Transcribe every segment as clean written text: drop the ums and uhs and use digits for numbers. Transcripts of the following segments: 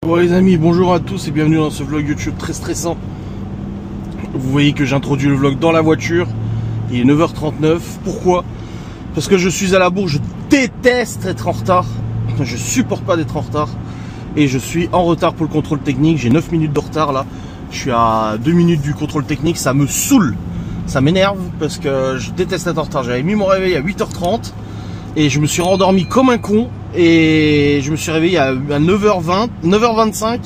Bon les amis, bonjour à tous et bienvenue dans ce vlog YouTube très stressant. Vous voyez que j'introduis le vlog dans la voiture. Il est 9h39. Pourquoi? Parce que je suis à la bourre, je déteste être en retard. Je supporte pas d'être en retard. Et je suis en retard pour le contrôle technique. J'ai 9 minutes de retard là. Je suis à 2 minutes du contrôle technique. Ça me saoule. Ça m'énerve parce que je déteste être en retard. J'avais mis mon réveil à 8h30 et je me suis rendormi comme un con. Et je me suis réveillé à 9h20, 9h25.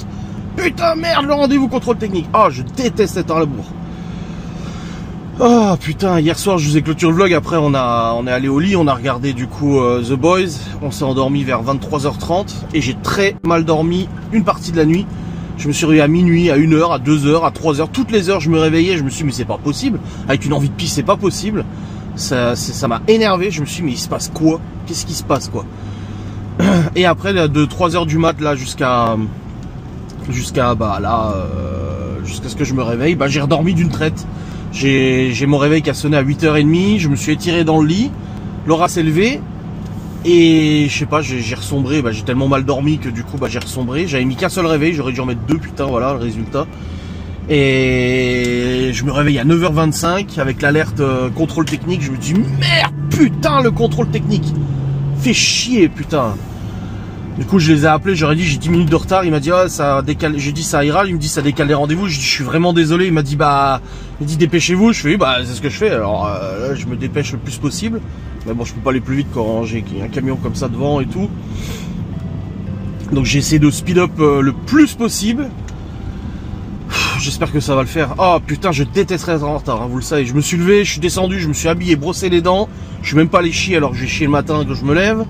Putain merde, le rendez-vous contrôle technique. Ah, je déteste être à la bourre. Ah putain, hier soir je vous ai clôturé le vlog. Après on est allé au lit, on a regardé du coup The Boys. On s'est endormi vers 23h30 et j'ai très mal dormi une partie de la nuit. Je me suis réveillé à minuit, à 1h, à 2h, à 3h. Toutes les heures je me réveillais, je me suis dit mais c'est pas possible. Avec une envie de pisse, c'est pas possible. Ça m'a énervé, je me suis dit mais il se passe quoi? Qu'est-ce qui se passe quoi? Et après de 3h du mat là jusqu'à ce que je me réveille, j'ai redormi d'une traite. J'ai mon réveil qui a sonné à 8h30, je me suis étiré dans le lit, Laura s'est levée et je sais pas, j'ai ressombré, j'ai tellement mal dormi que du coup j'ai ressombré. J'avais mis qu'un seul réveil, j'aurais dû en mettre deux, putain voilà le résultat. Et je me réveille à 9h25 avec l'alerte contrôle technique. Je me dis merde, putain, le contrôle technique fait chier, putain. Du coup je les ai appelés, j'aurais dit j'ai 10 minutes de retard. Il m'a dit ah, ça décale. J'ai dit ça ira. Il me dit ça décale les rendez-vous. Je dis je suis vraiment désolé. Il m'a dit dépêchez-vous. Je fais oui, c'est ce que je fais. Alors là je me dépêche le plus possible. Mais bon, je peux pas aller plus vite quand j'ai un camion comme ça devant et tout. Donc j'ai essayé de speed up le plus possible. J'espère que ça va le faire. Oh putain, je détesterais être en retard, hein, vous le savez. Je me suis levé, je suis descendu, je me suis habillé, brossé les dents. Je suis même pas allé chier alors que j'ai chié le matin quand je me lève.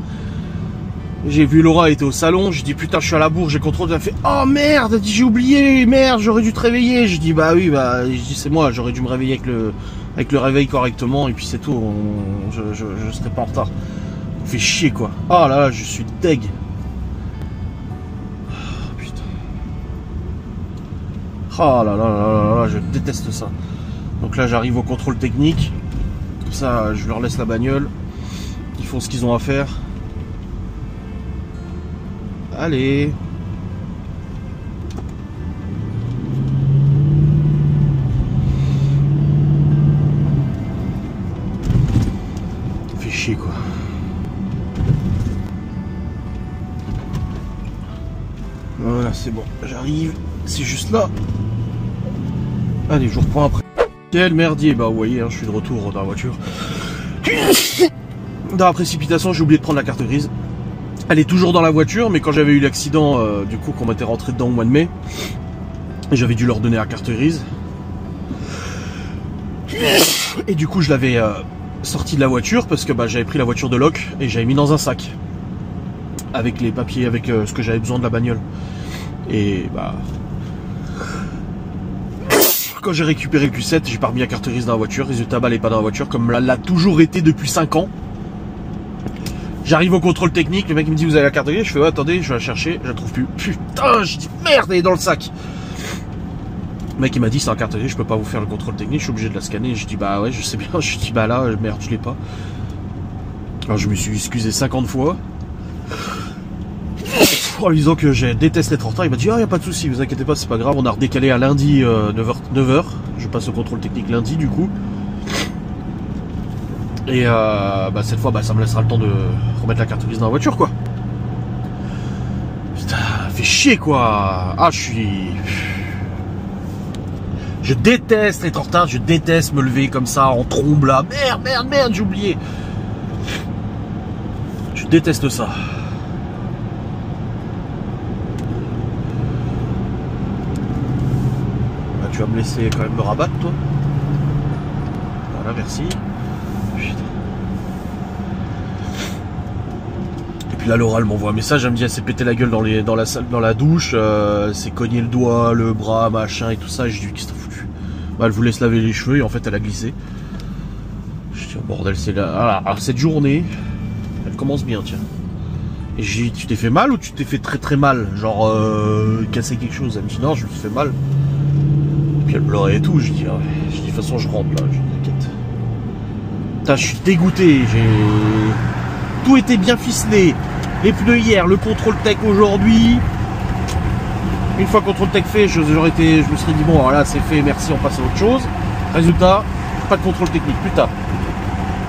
J'ai vu Laura était au salon, j'ai dit putain je suis à la bourre, j'ai contrôlé, elle a fait oh merde, elle dit j'ai oublié, merde j'aurais dû te réveiller. Je dis bah oui, je dis c'est moi, j'aurais dû me réveiller avec le réveil correctement et puis c'est tout, je serais pas en retard. On fait chier quoi. Oh là là, je suis deg. Oh, putain. Oh là là là là, je déteste ça. Donc là j'arrive au contrôle technique, comme ça je leur laisse la bagnole, ils font ce qu'ils ont à faire. Allez. Ça fait chier quoi. Voilà, c'est bon, j'arrive, c'est juste là. Allez, je vous reprends après. Quel merdier, vous voyez, je suis de retour dans la voiture. Dans la précipitation, j'ai oublié de prendre la carte grise. Elle est toujours dans la voiture, mais quand j'avais eu l'accident, du coup, qu'on m'était rentré dedans au mois de mai, j'avais dû leur donner la carte grise. Et du coup, je l'avais sorti de la voiture parce que j'avais pris la voiture de loc et j'avais mis dans un sac avec les papiers, avec ce que j'avais besoin de la bagnole. Et quand j'ai récupéré le Q7, j'ai pas remis la carte grise dans la voiture. Résultat, elle est pas dans la voiture comme elle l'a toujours été depuis 5 ans. J'arrive au contrôle technique, le mec me dit vous avez la carte grise, je fais ouais, attendez, je vais la chercher, je la trouve plus. Putain, je dis merde, elle est dans le sac. Le mec il m'a dit c'est en carte grise, je peux pas vous faire le contrôle technique, je suis obligé de la scanner. Je dis bah ouais, je sais bien, je dis là, merde, je l'ai pas. Alors je me suis excusé 50 fois. En lui disant que je déteste être en retard, il m'a dit ah y a pas de souci, vous inquiétez pas, c'est pas grave, on a redécalé à lundi 9h. Je passe au contrôle technique lundi du coup. Et cette fois ça me laissera le temps de remettre la carte grise dans la voiture quoi. Putain, fait chier quoi. Ah je déteste être en retard, je déteste me lever comme ça en trombe là. Merde, j'ai oublié. Je déteste ça. Tu vas me laisser quand même me rabattre toi. Voilà, merci. Et puis là Laura elle m'envoie un message, elle me dit elle s'est pété la gueule dans la douche, s'est cogné le doigt, le bras, machin et tout ça. Et je dis qu'est-ce que t'as foutu? Elle voulait se laver les cheveux et en fait elle a glissé. Je dis oh bordel, c'est là. Alors cette journée, elle commence bien tiens. Et je dis tu t'es fait mal ou tu t'es fait très très mal? Genre casser quelque chose? Elle me dit non, je me suis fait mal. Et puis elle pleurait et tout, je dis ah ouais. Je dis de toute façon je rentre là, je dis t'inquiète. Putain, je suis dégoûté, tout était bien ficelé. Les pneus hier, le contrôle tech aujourd'hui. Une fois contrôle tech fait, je me serais dit bon, alors là c'est fait, merci, on passe à autre chose. Résultat, pas de contrôle technique, putain.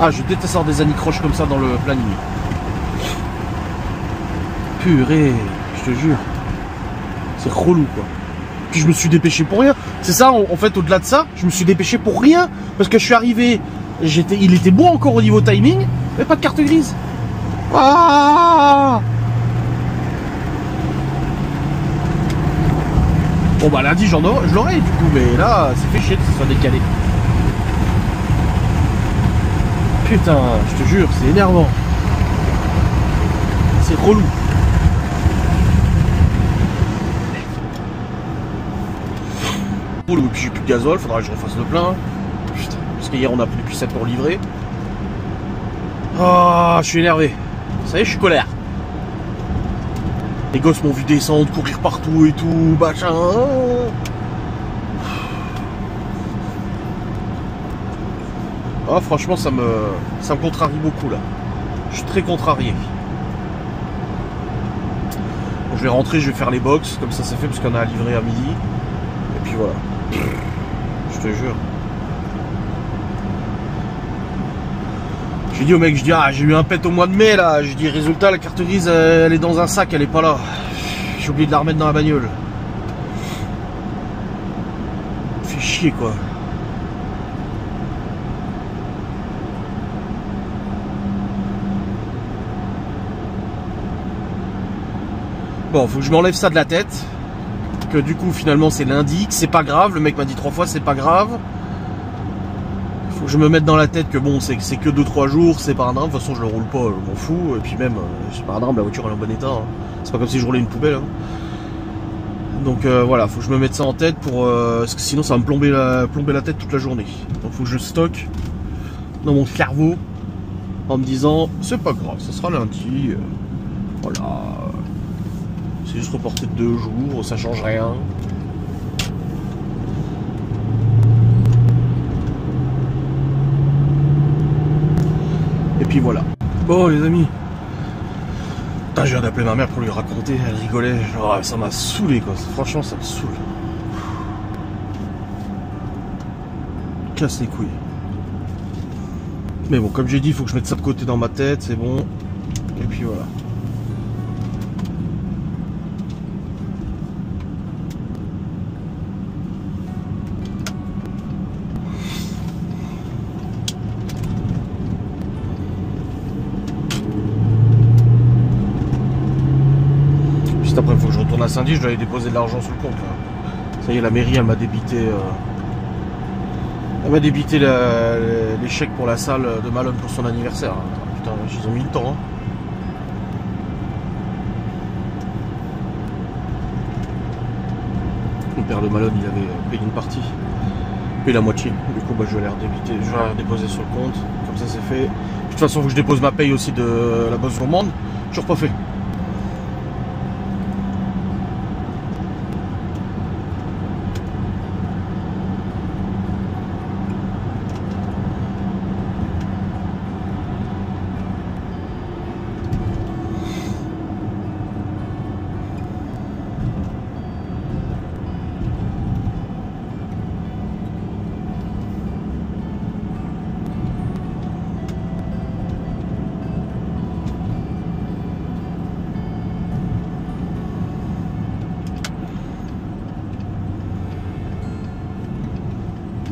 Ah, je déteste avoir des anicroches comme ça dans le planning. Purée, je te jure. C'est relou quoi. Puis je me suis dépêché pour rien. C'est ça, en fait, au-delà de ça, je me suis dépêché pour rien. Parce que je suis arrivé, il était bon encore au niveau timing, mais pas de carte grise. Ah! Bon bah lundi je l'aurai du coup, mais là c'est fait chier que ça soit décalé. Putain, je te jure, c'est énervant. C'est relou. Et puis j'ai plus de gasoil, faudra que je refasse le plein. Putain, parce qu'hier on a pris depuis 7 pour livrer. Ah, je suis énervé. Ça y est, je suis colère. Les gosses m'ont vu descendre, courir partout et tout, machin. Ah, franchement, ça me contrarie beaucoup là. Je suis très contrarié. Bon, je vais rentrer, je vais faire les box, comme ça c'est fait parce qu'on a à livrer à midi. Et puis voilà. Je te jure. J'ai dit au mec, je dis ah j'ai eu un pet au mois de mai là, je dis résultat la carte grise elle est dans un sac, elle est pas là. J'ai oublié de la remettre dans la bagnole. Fait chier quoi. Bon, faut que je m'enlève ça de la tête. Que du coup finalement c'est lundi, que c'est pas grave, le mec m'a dit 3 fois c'est pas grave. Faut que je me mette dans la tête que bon c'est que 2-3 jours, c'est pas un drame, de toute façon je le roule pas, je m'en fous, et puis même c'est pas un drame, la voiture elle est en bon état, hein. C'est pas comme si je roulais une poubelle. Hein. Donc voilà, faut que je me mette ça en tête pour parce que sinon ça va me plomber la tête toute la journée. Donc faut que je stocke dans mon cerveau en me disant c'est pas grave, ça sera lundi. Voilà. C'est juste reporté de 2 jours, ça change rien. Et puis voilà. Bon les amis. Putain, je viens d'appeler ma mère pour lui raconter, elle rigolait. Genre, ça m'a saoulé quoi. Franchement ça me saoule. Casse les couilles. Mais bon, comme j'ai dit, il faut que je mette ça de côté dans ma tête, c'est bon. Et puis voilà. Après il faut que je retourne à Saint-Denis, je dois aller déposer de l'argent sur le compte là. Ça y est, la mairie elle m'a débité les chèques pour la salle de Malone pour son anniversaire. Putain, ils ont mis le temps hein. Le père de Malone il avait payé une partie, payé la moitié, du coup bah, je vais aller redéposer sur le compte, comme ça c'est fait. De toute façon il faut que je dépose ma paye aussi de la bosse romande, toujours pas fait.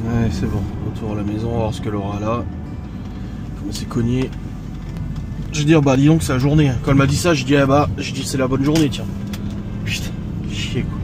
Ouais, c'est bon, retour à la maison, on va voir ce qu'elle aura là. Comment c'est cogné. Je dis, bah dis donc c'est la journée. Quand elle m'a dit ça, je dis, ah bah, c'est la bonne journée, tiens. Putain, chier quoi.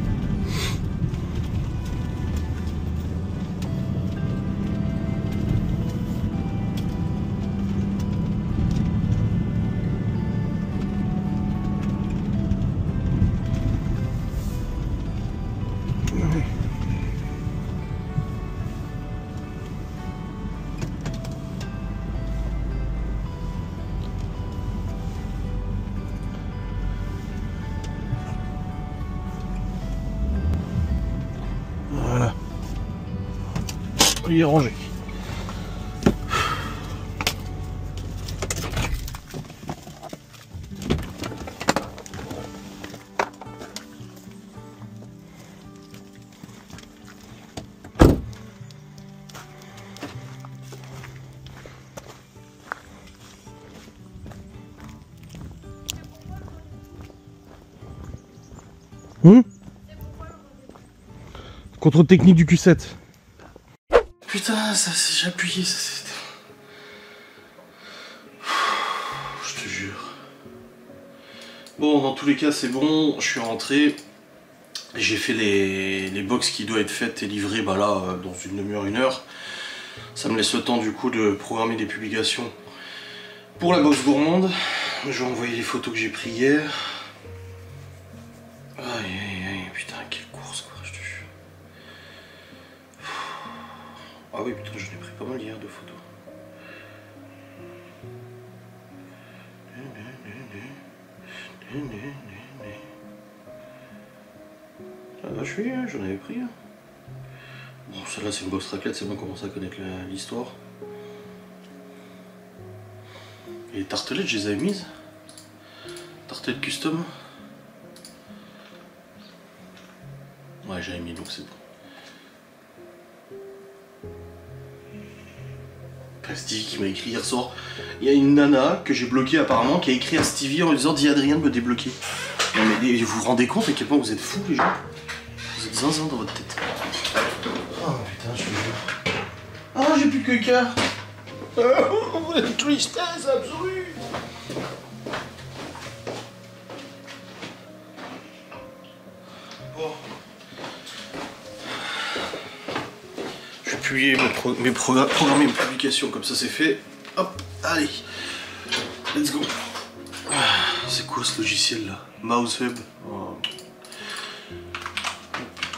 Voilà. Il est rangé. Contrôle technique du Q7. Putain, ça j'ai appuyé, ça c'est... Je te jure. Bon, dans tous les cas, c'est bon, je suis rentré. J'ai fait les box qui doivent être faites et livrées bah là, dans une demi-heure, une heure. Ça me laisse le temps du coup de programmer des publications pour la box gourmande. Je vais envoyer les photos que j'ai prises hier. Aïe aïe aïe, putain, quelle course quoi, je te jure. Ah oui, putain, j'en ai pris pas mal hier de photos. Ah bah je suis, j'en avais pris. Bon, celle-là c'est une box raclette, c'est bon, on commence à connaître l'histoire. Et les tartelettes, je les avais mises. Tartelettes custom. Ouais, j'avais mis, donc c'est bon. Stevie qui m'a écrit hier soir. Il y a une nana que j'ai bloquée apparemment qui a écrit à Stevie en lui disant dis Adrien de me débloquer. Non mais vous vous rendez compte à quel point vous êtes fous les gens? Vous êtes zinzin dans votre tête. Oh putain, je te jure. Ah, j'ai plus que quart. Oh, la tristesse absolue. Bon. Je vais publier programmer une publication, comme ça c'est fait. Hop, allez. Let's go. C'est quoi ce logiciel là? Mouse Hub. Oh.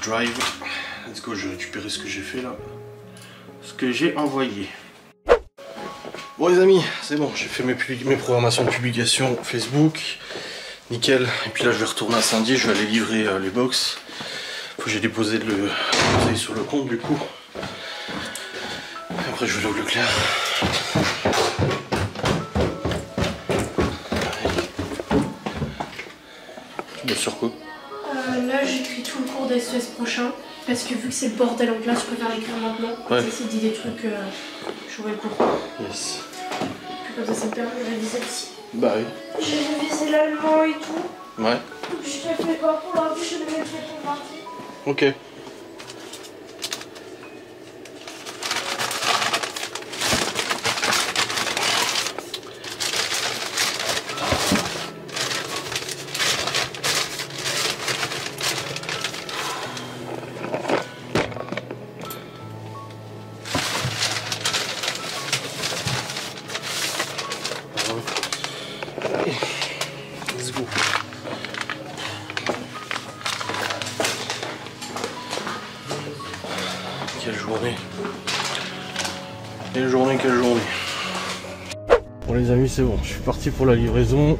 Drive. Let's go, je vais récupérer ce que j'ai fait là. Ce que j'ai envoyé. Bon les amis, c'est bon, j'ai fait mes programmations de publication Facebook. Nickel. Et puis là je vais retourner à Saint-Dié, je vais aller livrer les box. Faut que j'ai déposé sur le compte du coup. Et après je vais aller au Leclerc. Tu bosses sur quoi? Là j'écris tout le cours d'SES prochain. Parce que vu que c'est le bordel en classe, je préfère l'écrire maintenant. Ouais. J'essaie de dire des trucs, j'aurai le cours. Yes. Puis comme ça, ça me permet de réviser aussi. Bah oui. J'ai révisé l'allemand et tout. Ouais. Je te fais pas pour l'ordi, je devais faire pour mardi. Ok. Let's go. Quelle journée. Quelle journée, quelle journée. Bon les amis, c'est bon, je suis parti pour la livraison.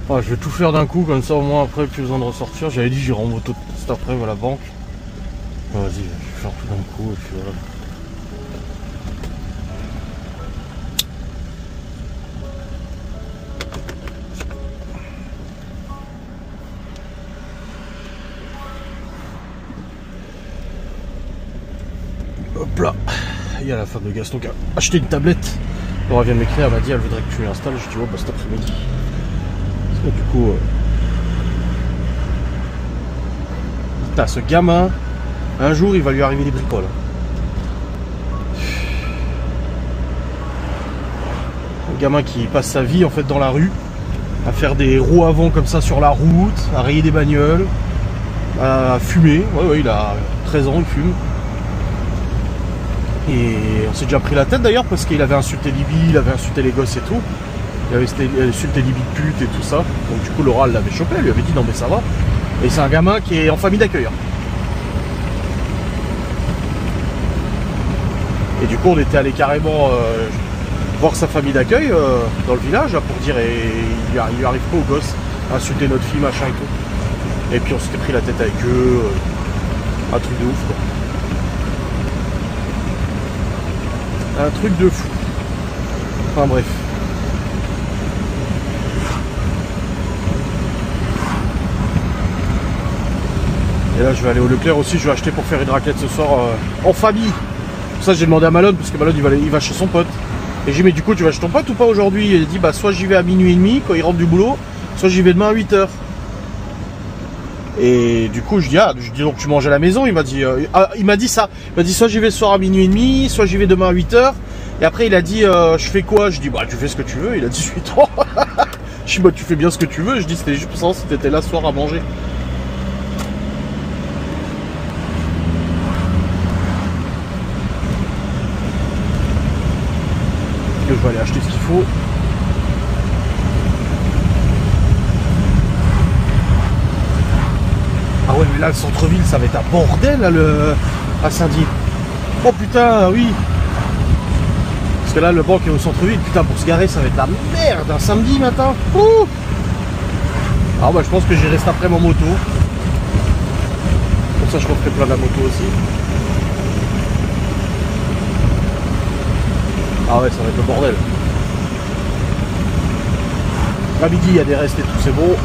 Ah, je vais tout faire d'un coup, comme ça au moins après plus besoin de ressortir. J'avais dit j'irai en moto cet après à la banque. Vas-y, je vais faire tout d'un coup et puis voilà. Hop là, il y a la femme de Gaston qui a acheté une tablette. Laura vient de m'écrire, elle m'a dit elle voudrait que tu l'installes. Je dis oh bah cet après-midi. Du coup, putain, ce gamin, un jour il va lui arriver des bricoles. Un gamin qui passe sa vie en fait dans la rue, à faire des roues avant comme ça sur la route, à rayer des bagnoles, à fumer. Ouais, il a 13 ans, il fume. Et on s'est déjà pris la tête d'ailleurs parce qu'il avait insulté Libye, il avait insulté les gosses et tout. Il avait insulté Libye de pute et tout ça. Donc du coup Laura l'avait chopé, elle lui avait dit non mais ça va. Et c'est un gamin qui est en famille d'accueil. Et du coup on était allé carrément voir sa famille d'accueil dans le village là, pour dire et il lui arrive pas aux gosses à insulter notre fille machin et tout. Et puis on s'était pris la tête avec eux. Un truc de ouf quoi. Un truc de fou. Enfin bref. Et là je vais aller au Leclerc aussi, je vais acheter pour faire une raclette ce soir en famille. Pour ça j'ai demandé à Malone, parce que Malone il va chez son pote. Et j'ai dit mais du coup tu vas chez ton pote ou pas aujourd'hui? Il a dit bah soit j'y vais à minuit et demi quand il rentre du boulot, soit j'y vais demain à 8h. Et du coup je dis donc tu manges à la maison. Il m'a dit ça. Il m'a dit soit j'y vais ce soir à minuit et demi, soit j'y vais demain à 8h. Et après il a dit je fais quoi? Je dis bah tu fais ce que tu veux. Il a 18 ans. Je dis bah tu fais bien ce que tu veux. Je dis c'était juste pour savoir si t'étais là ce soir à manger. Je vais aller acheter ce qu'il faut. Ah ouais mais là le centre-ville ça va être un bordel là, à Saint-Dié. Oh putain oui. Parce que là le banc est au centre-ville, putain pour se garer ça va être la merde un samedi matin. Ouh. Alors bah je pense que j'y reste après mon moto. Pour ça je referai plein de la moto aussi. Ah ouais ça va être le bordel. À midi il y a des restes et tout, c'est bon.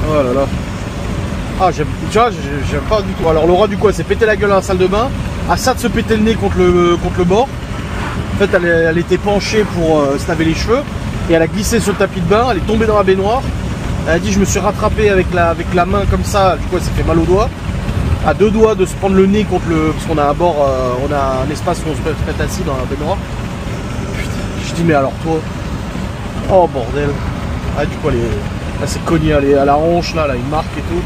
Oh là là. Ah j'aime pas du tout. Alors Laura du coup elle s'est pété la gueule dans la salle de bain. À ça de se péter le nez contre le bord. En fait elle était penchée pour se laver les cheveux. Et elle a glissé sur le tapis de bain, elle est tombée dans la baignoire. Elle a dit je me suis rattrapé avec la main comme ça, du coup elle s'est fait mal au doigt. À deux doigts de se prendre le nez contre parce qu'on a un bord, on a un espace où on se peut se mettre assis dans la baignoire. Putain, je dis mais alors toi. Oh bordel. Ah du coup elle s'est cognée à la hanche là, une marque et tout.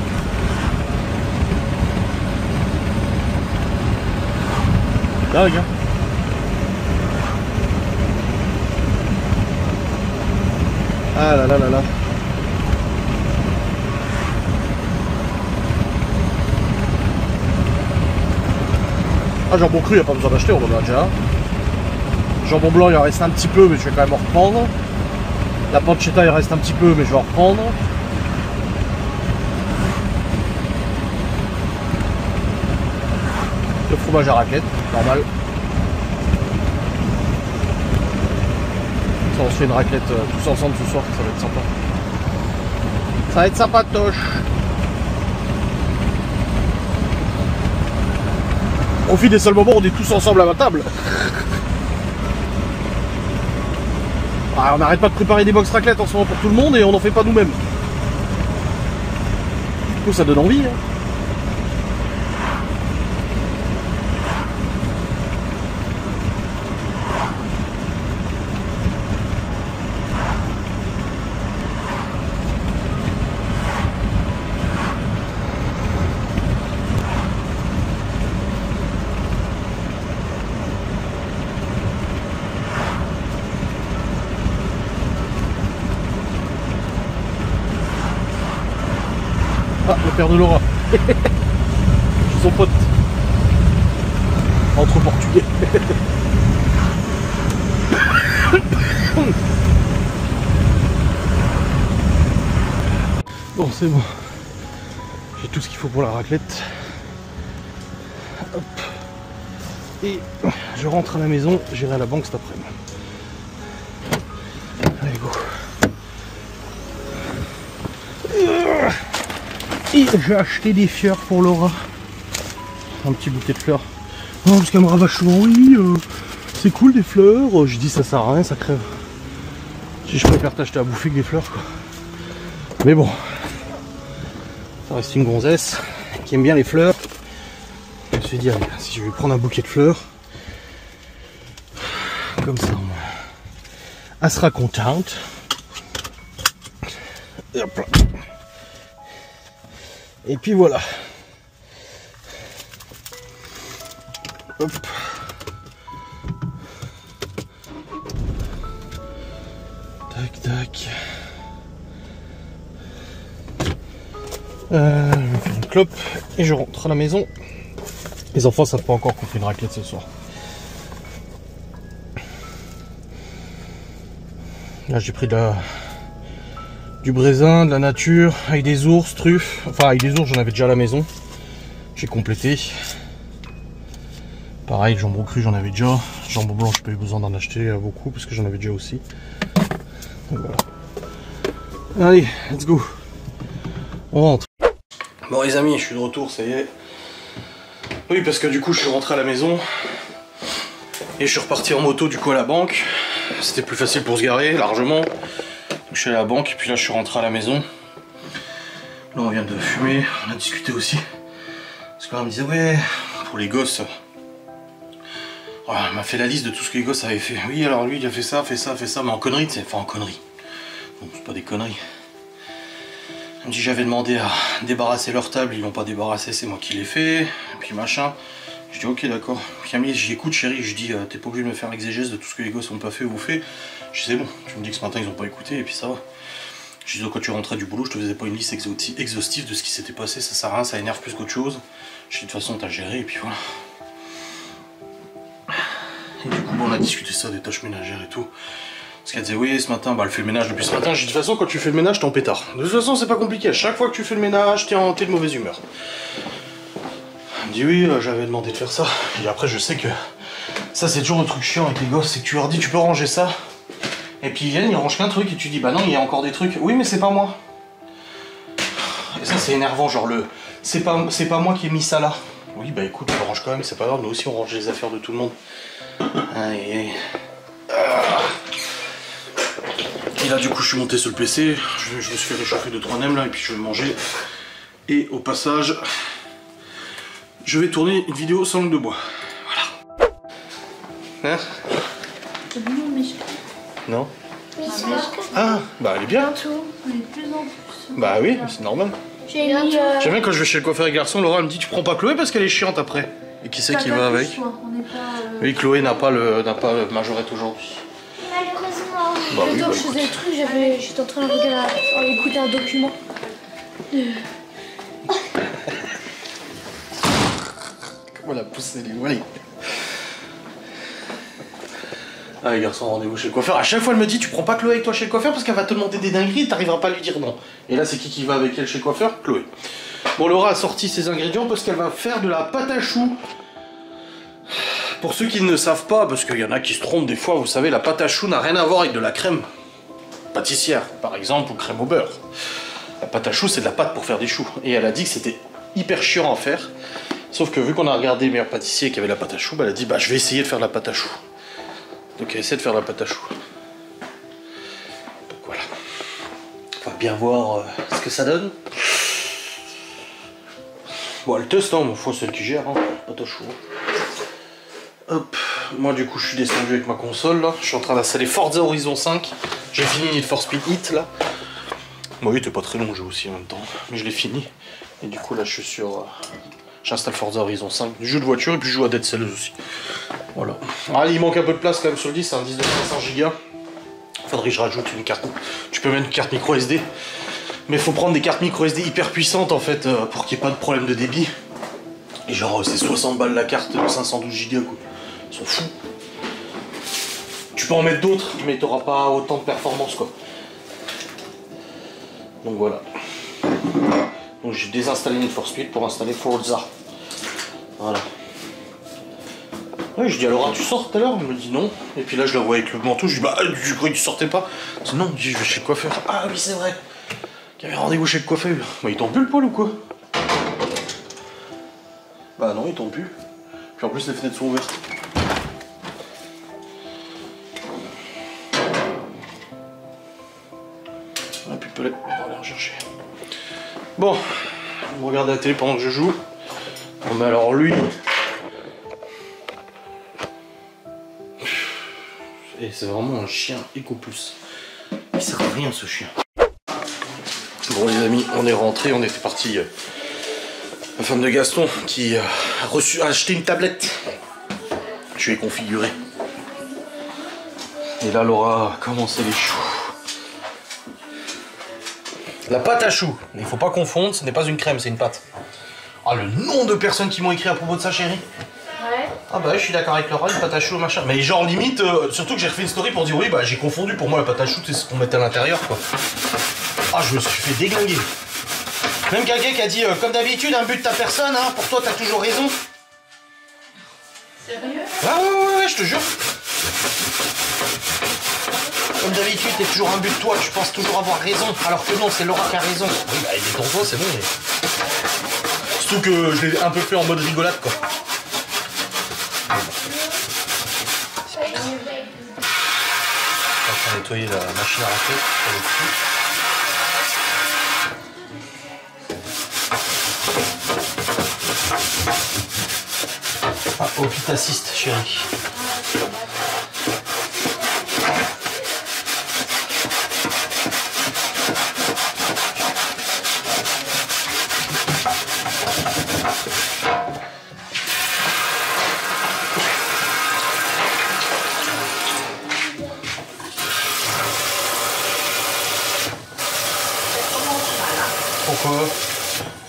Là regarde. Ah là là là là. Ah jambon cru, il n'y a pas besoin d'acheter, on en a déjà. Jambon blanc il en reste un petit peu mais je vais quand même en reprendre. La pancetta il reste un petit peu mais je vais en reprendre. Le fromage à raclette, normal. Ça on se fait une raclette tous ensemble ce soir, ça va être sympa. Ça va être sympatoche. On profite des seuls moments où on est tous ensemble à ma table. Ah, on n'arrête pas de préparer des box raclette en ce moment pour tout le monde et on n'en fait pas nous-mêmes. Du coup ça donne envie. Hein. Ah, le père de Laura. Je suis son pote. Entre portugais. Bon, c'est bon. J'ai tout ce qu'il faut pour la raclette. Hop. Et je rentre à la maison, j'irai à la banque cet après-midi. Allez, go. Et j'ai acheté des fleurs pour Laura. Un petit bouquet de fleurs. Non, parce qu'elle me rabâche souvent, oui, c'est cool des fleurs. Je dis ça sert à rien, ça crève. Si je préfère t'acheter à bouffer que des fleurs, quoi. Mais bon, ça reste une gonzesse qui aime bien les fleurs. Je me suis dit, allez, si je vais prendre un bouquet de fleurs, comme ça, elle sera contente. Et hop là. Et puis voilà. Hop. Tac tac. Je vais faire une clope et je rentre à la maison. Les enfants savent pas encore qu'on fait une raclette ce soir. Là j'ai pris du brésin, de la nature, avec des ours, truffes. Enfin avec des ours j'en avais déjà à la maison. J'ai complété. Pareil, jambon cru j'en avais déjà. Jambon blanc j'ai pas eu besoin d'en acheter beaucoup parce que j'en avais déjà aussi. Donc, voilà. Allez, let's go. On rentre. Bon les amis, je suis de retour, ça y est. Oui, parce que du coup, je suis rentré à la maison. Et je suis reparti en moto du coup à la banque. C'était plus facile pour se garer, largement. Donc, je suis allé à la banque, et puis là, je suis rentré à la maison. Là, on vient de fumer, on a discuté aussi. Parce que là, on me disait, ouais, pour les gosses. Voilà, elle m'a fait la liste de tout ce que les gosses avaient fait. Oui, alors lui, il a fait ça, mais en connerie, tu sais. Enfin, en connerie. Bon, c'est pas des conneries. Elle me dit, j'avais demandé à débarrasser leur table, ils l'ont pas débarrassé, c'est moi qui l'ai fait. Et puis machin. Je dis, ok, d'accord. Puis elle me dit, j'écoute, chérie. Je dis, t'es pas obligé de me faire l'exégèse de tout ce que les gosses ont pas fait ou fait. Je dis, c'est bon. Tu me dis que ce matin, ils ont pas écouté, et puis ça va. Je dis, quand tu rentrais du boulot, je te faisais pas une liste exhaustive de ce qui s'était passé, ça sert à rien, ça énerve plus qu'autre chose. Je dis, de toute façon, t'as géré, et puis voilà. Et du coup, bon, on a discuté ça, des tâches ménagères et tout. Parce qu'elle disait, oui, ce matin, bah, elle fait le ménage depuis ce matin. Je dis, de toute façon, quand tu fais le ménage, t'es en pétard. De toute façon, c'est pas compliqué. À chaque fois que tu fais le ménage, t'es de mauvaise humeur. Elle me dit, oui, j'avais demandé de faire ça. Et après, je sais que ça, c'est toujours le truc chiant avec les gosses, c'est que tu leur dis, tu peux ranger ça. Et puis ils viennent, ils rangent qu'un truc, et tu dis, bah non, il y a encore des trucs. Oui, mais c'est pas moi. Et ça, c'est énervant, genre c'est pas moi qui ai mis ça là. Oui, bah écoute, on le range quand même, c'est pas grave, nous aussi on range les affaires de tout le monde. Aïe, aïe. Et là, du coup, je suis monté sur le PC, je me suis fait réchauffer 2-3 nems là, et puis je vais manger. Et au passage, je vais tourner une vidéo sans langue de bois. Voilà. Hein? Non. Ah, bah elle est bien. Elle est de plus en plus. Bah oui, c'est normal. J'ai mis. J'aime bien quand je vais chez le coiffeur et garçon, Laura elle me dit, tu prends pas Chloé parce qu'elle est chiante après. Et qui c'est qui va avec? Oui, Chloé n'a pas le majorette aujourd'hui. Malheureusement. Bah oui, Quand bah, je faisais le truc, j'étais en train de regarder, écouter un document. Comment elle a poussé les volets. Ah les garçons, rendez-vous chez le coiffeur. À chaque fois elle me dit, tu prends pas Chloé avec toi chez le coiffeur parce qu'elle va te demander des dingueries et t'arriveras pas à lui dire non. Et là c'est qui va avec elle chez le coiffeur? Chloé. Bon, Laura a sorti ses ingrédients parce qu'elle va faire de la pâte à choux. Pour ceux qui ne savent pas, parce qu'il y en a qui se trompent des fois, vous savez, la pâte à choux n'a rien à voir avec de la crème pâtissière, par exemple, ou crème au beurre. La pâte à choux, c'est de la pâte pour faire des choux. Et elle a dit que c'était hyper chiant à faire. Sauf que vu qu'on a regardé les meilleurs pâtissiers qui avaient la pâte à choux, bah, elle a dit, bah je vais essayer de faire de la pâte à choux. Donc elle essaie de faire de la pâte à choux. Donc voilà. On va bien voir ce que ça donne. Bon, elle teste, hein, ma foi, celle qui gère, hein, pâte à choux. Hop, moi du coup je suis descendu avec ma console là, je suis en train d'installer Forza Horizon 5, j'ai fini Need for Speed Heat là. Bon oui, t'es pas très long le jeu aussi en même temps, mais je l'ai fini. Et du coup là je suis sur... j'installe Forza Horizon 5, du jeu de voiture et puis je joue à Dead Cells aussi. Voilà. Ah, il manque un peu de place quand même sur le disque, c'est un disque de 500 Go. Faudrait que je rajoute une carte, tu peux mettre une carte micro SD. Mais faut prendre des cartes micro SD hyper puissantes en fait pour qu'il n'y ait pas de problème de débit. Et genre c'est 60 balles la carte de 512 Go quoi. Ils sont fous. Tu peux en mettre d'autres, mais t'auras pas autant de performance quoi. Donc voilà. Donc j'ai désinstallé Need for Speed pour installer Forza. Voilà. Ouais, je dis à Laura, tu sors tout à l'heure? Elle me dit non. Et puis là je la vois avec le manteau, je dis bah je croyais que tu sortais pas. Elle dit non, je dis je vais chez le coiffeur. Ah oui c'est vrai. Il y avait rendez-vous chez le coiffeur. Bah il tombe plus le poil ou quoi? Bah non il tombe plus. Puis en plus les fenêtres sont ouvertes. Ah puis pellet, on va aller en chercher. Bon, on regarde la télé pendant que je joue. Bon mais alors lui... Et c'est vraiment un chien éco-plus. Il sert à rien ce chien. Bon les amis, on est rentré, on était parti. La femme de Gaston qui a acheté une tablette. Je l'ai configurée. Et là Laura a commencé les choux. La pâte à choux, il faut pas confondre, ce n'est pas une crème, c'est une pâte. Ah le nombre de personnes qui m'ont écrit à propos de ça chérie. Ouais. Ah bah je suis d'accord avec Laura, une pâte à choux machin. Mais genre limite, surtout que j'ai refait une story pour dire oui bah j'ai confondu, pour moi la pâte à choux c'est ce qu'on mettait à l'intérieur quoi. Ah je me suis fait déglinguer. Même quelqu'un qui a dit comme d'habitude un but de ta personne, hein, pour toi t'as toujours raison. Sérieux? Ah ouais, je te jure. Comme d'habitude t'es toujours un but de toi, tu penses toujours avoir raison, alors que non c'est Laura qui a raison. Oui bah il est ton toi c'est bon mais... Surtout que je l'ai un peu fait en mode rigolade quoi. On va nettoyer la machine à racler sur le dessus. Ah, oh, puis t'assistes, chérie. Pourquoi?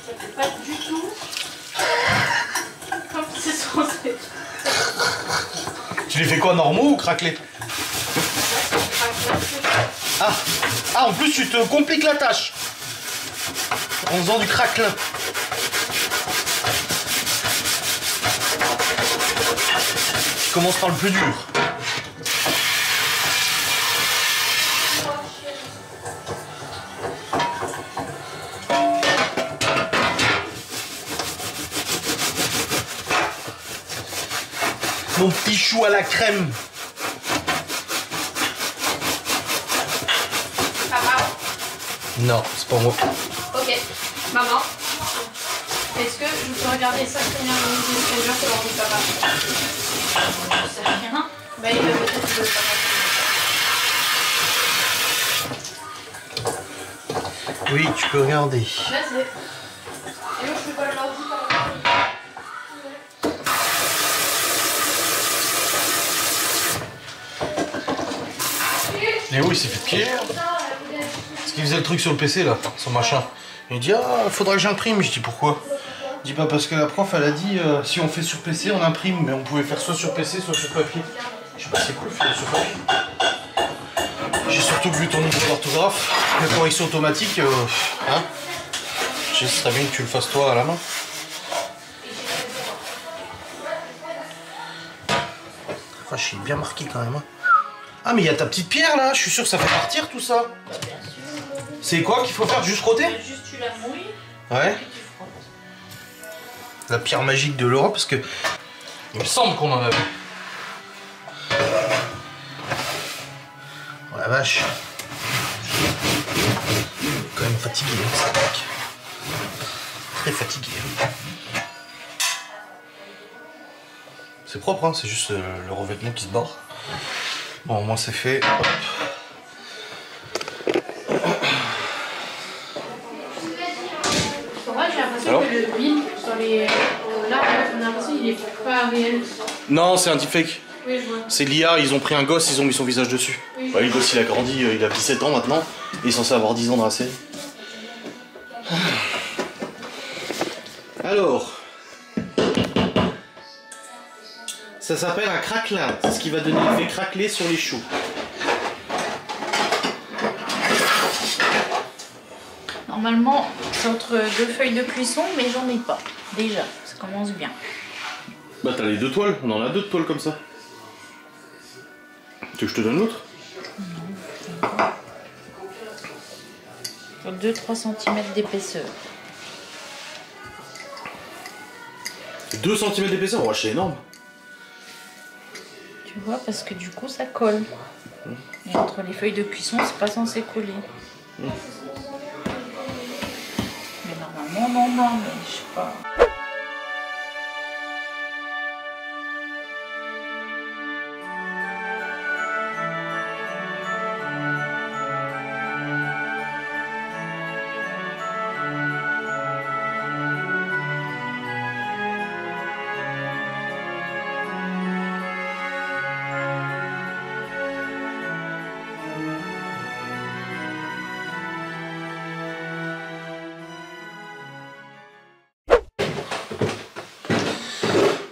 Ça fait pas du tout comme c'est censé. Tu les fais quoi, normaux ou craquelés? Ah, en plus tu te compliques la tâche en faisant du craquelin. Tu commences par le plus dur. Mon petit chou à la crème. Papa. Non, c'est pas moi. Ok. Maman. Est-ce que je peux regarder ça combien de minutes de heures pour l'envie de papa? Je sais rien. Bah il va peut-être le papa. Oui, tu peux regarder. Vas-y. Et où je peux pas l'ordi par Léo il s'est fait pierre. Parce qu'il faisait le truc sur le PC là, son machin. Il dit ah faudra que j'imprime. Je dis pourquoi? Il dit pas parce que la prof elle a dit si on fait sur PC on imprime, mais on pouvait faire soit sur PC soit sur papier. Je dis bah c'est cool, faire sur papier. J'ai surtout vu ton niveau d'orthographe, la correction automatique, hein. Je sais, ce serait bien que tu le fasses toi à la main. Enfin je suis bien marqué quand même. Hein. Ah mais il y a ta petite pierre là, je suis sûr que ça fait partir tout ça. C'est quoi qu'il faut faire? Juste frotter? Juste tu la mouilles. Ouais. Et tu frottes. La pierre magique de l'Europe parce que il me semble qu'on en avait. Oh la vache. Quand même fatigué hein, ce mec. Très fatigué. C'est propre hein, c'est juste le revêtement qui se barre. Bon, moi c'est fait. Hop. En vrai, j'ai l'impression que le vide sur les. Là, on a l'impression qu'il est pas réel. Non, c'est un deepfake. Oui, je vois. C'est l'IA, ils ont pris un gosse, ils ont mis son visage dessus. Oui. Ouais, le gosse il a grandi, il a 17 ans maintenant. Il est censé avoir 10 ans dans la série. Alors. Ça s'appelle un craquelin. C'est ce qui va donner l'effet craquelé sur les choux. Normalement, c'est entre 2 feuilles de cuisson, mais j'en ai pas. Déjà, ça commence bien. Bah t'as les 2 toiles, on en a 2 toiles comme ça. Tu veux que je te donne l'autre? Non. 2-3 cm d'épaisseur. 2 cm d'épaisseur? Oh, c'est énorme. Tu vois, parce que du coup, ça colle. Et entre les feuilles de cuisson, c'est pas censé coller. Mais normalement, non, mais je sais pas.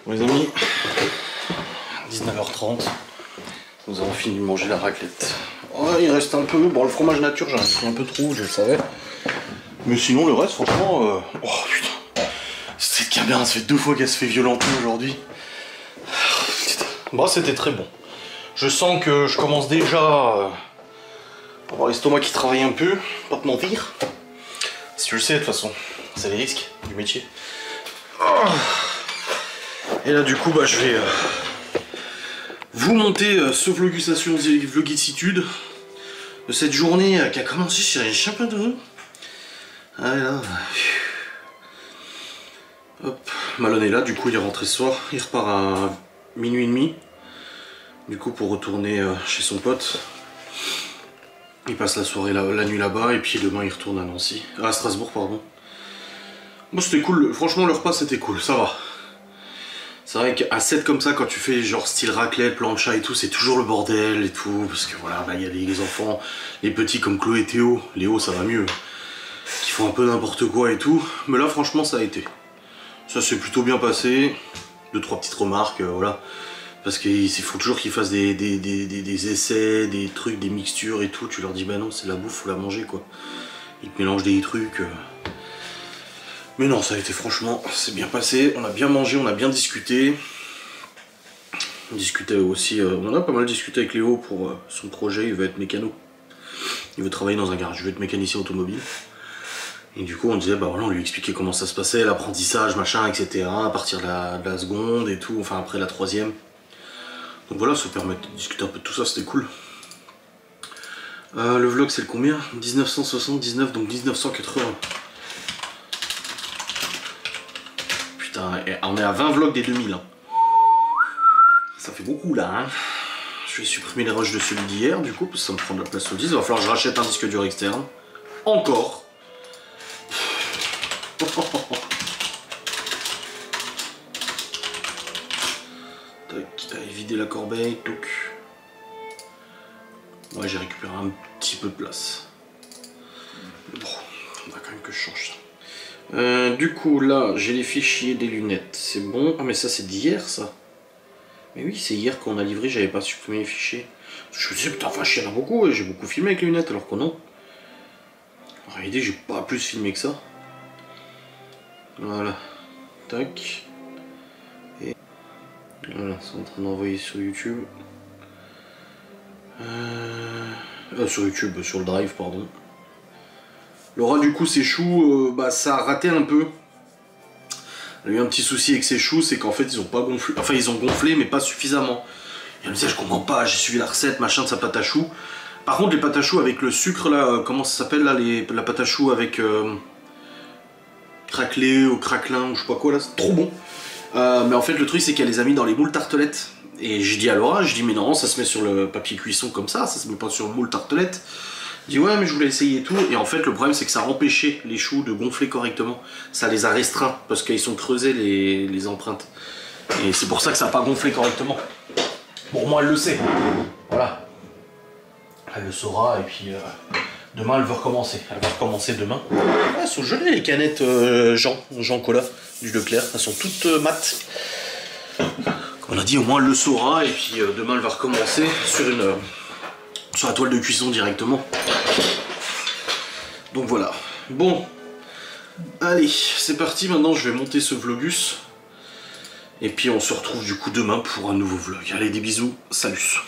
Les amis, 19h30, nous avons fini de manger la raclette. Oh, il reste un peu, bon le fromage nature j'en ai pris un peu trop, je le savais. Mais sinon le reste franchement, oh putain, cette caméra ça fait 2 fois qu'elle se fait violenter aujourd'hui. Bon c'était très bon. Je sens que je commence déjà à avoir l'estomac qui travaille un peu, pas te mentir. Si tu le sais de toute façon, c'est les risques du métier. Oh. Et là du coup bah je vous monter ce vlogusation vlogitude de cette journée qui a commencé sur les champions de roue. Allez là. Hop, Malone est là, du coup il est rentré ce soir, il repart à minuit et demi. Du coup pour retourner chez son pote. Il passe la soirée la nuit là-bas et puis demain il retourne à Nancy. À Strasbourg pardon. Moi c'était cool, franchement le repas c'était cool, ça va. C'est vrai qu'à 7 comme ça, quand tu fais genre style raclette, plancha et tout, c'est toujours le bordel et tout. Parce que voilà, il y a les enfants, les petits comme Chloé et Théo, Léo ça va mieux, qui font un peu n'importe quoi et tout. Mais là franchement ça a été. Ça s'est plutôt bien passé. 2-3 petites remarques, voilà. Parce qu'il faut toujours qu'ils fassent des essais, des trucs, des mixtures et tout. Tu leur dis bah non, c'est la bouffe, faut la manger quoi. Ils te mélangent des trucs. Mais non, ça a été franchement, c'est bien passé, on a bien mangé, on a bien discuté. On discutait aussi, on a pas mal discuté avec Léo pour son projet, il veut être mécano. Il veut travailler dans un garage, il veut être mécanicien automobile. Et du coup on disait, bah voilà, on lui expliquait comment ça se passait, l'apprentissage, machin, etc. À partir de la seconde et tout, enfin après la troisième. Donc voilà, ça permet de discuter un peu de tout ça, c'était cool. Le vlog c'est le combien? 1979, donc 1980. On est à 20 vlogs des 2000. Hein. Ça fait beaucoup là. Hein. Je vais supprimer les rushs de celui d'hier du coup, parce que ça me prend de la place sur le disque. Il va falloir que je rachète un disque dur externe. Encore. Tac, allez, vider la corbeille. Toc. Ouais, j'ai récupéré un petit peu de place. Mais bon, il faudra quand même que je change ça. Du coup là j'ai les fichiers des lunettes, c'est bon. Ah mais ça c'est d'hier ça. Mais oui c'est hier qu'on a livré, j'avais pas supprimé les fichiers. Je me disais putain enfin il y en a beaucoup et j'ai beaucoup filmé avec les lunettes alors que non. En réalité j'ai pas plus filmé que ça. Voilà. Tac. Et voilà, c'est en train d'envoyer sur YouTube. Sur YouTube, sur le drive pardon. Laura du coup ses choux, bah ça a raté un peu. Elle a eu un petit souci avec ses choux, c'est qu'en fait ils ont pas gonflé, enfin ils ont gonflé mais pas suffisamment. Et elle me disait je comprends pas, j'ai suivi la recette machin de sa pâte à choux. Par contre les pâtes à choux avec le sucre là, comment ça s'appelle là, la pâte à choux avec craquelé ou craquelin ou je sais pas quoi là, c'est trop bon. Mais en fait le truc c'est qu'elle les a mis dans les moules tartelettes. Et je dis à Laura, je dis mais non ça se met sur le papier cuisson comme ça se met pas sur le moule tartelette. Je dis ouais mais je voulais essayer et tout, et en fait le problème c'est que ça empêchait les choux de gonfler correctement, ça les a restreints parce qu'ils sont creusés les empreintes, et c'est pour ça que ça n'a pas gonflé correctement. Bon moi elle le sait, voilà, elle le saura, et puis demain elle veut recommencer, demain. Ouais, elles sont jolies les canettes Jean Cola du Leclerc, elles sont toutes mates. Comme on a dit au moins elle le saura, et puis demain elle va recommencer sur la toile de cuisson directement. Donc voilà. Bon. Allez, c'est parti. Maintenant, je vais monter ce vlogus. Et puis, on se retrouve du coup demain pour un nouveau vlog. Allez, des bisous. Salut.